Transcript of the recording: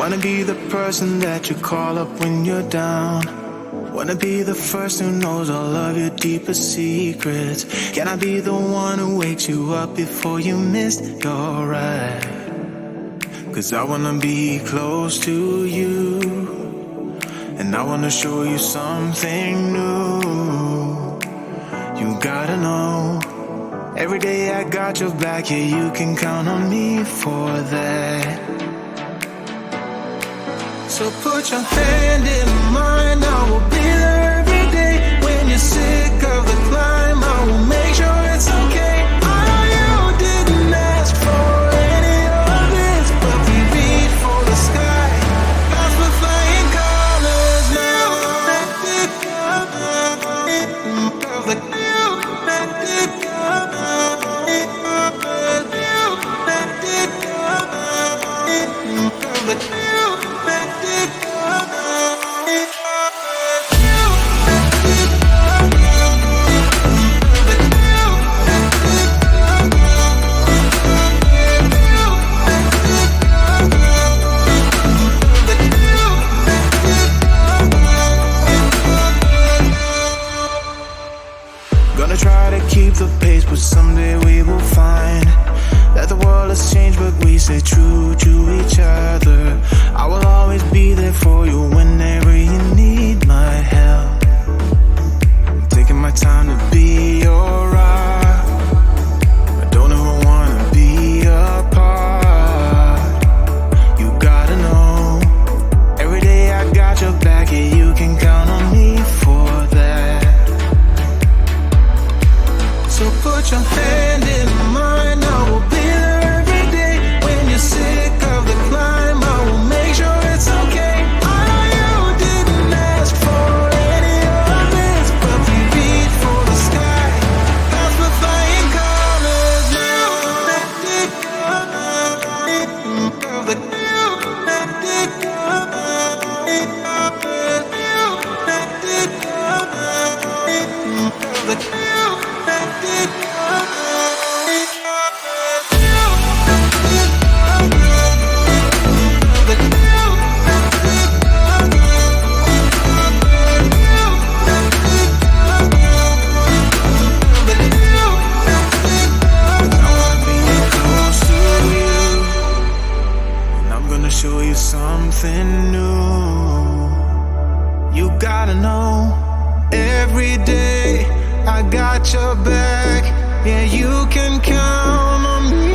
Wanna be the person that you call up when you're down. Wanna be the first who knows all of your deepest secrets. Can I be the one who wakes you up before you miss your ride? 'Cause I wanna be close to you, and I wanna show you something new. You gotta know, every day I got your back, yeah, you can count on me for that. So put your hand in mine, I will be there every day. When you're sick of the climb, I will make sure it's okay. I know you didn't ask for any of this, but we reach for the sky, cause we're flying colors now. Gonna try to keep the pace, but someday we will find that the world has changed, but we stay true to each other. I will always be there for you whenever you need my help. I'm taking my time to be your rock. I don't ever wanna be apart. You gotta know, every day I got your back, yeah, you can count on me for that. So put your hand in mine, I will be there every day. When you're sick of the climb, I will make sure it's okay. I know you didn't ask for any of this, but we reach for the sky, cause we're flying colors now. Show you something new. You gotta know, every day I got your back, yeah, you can count on me.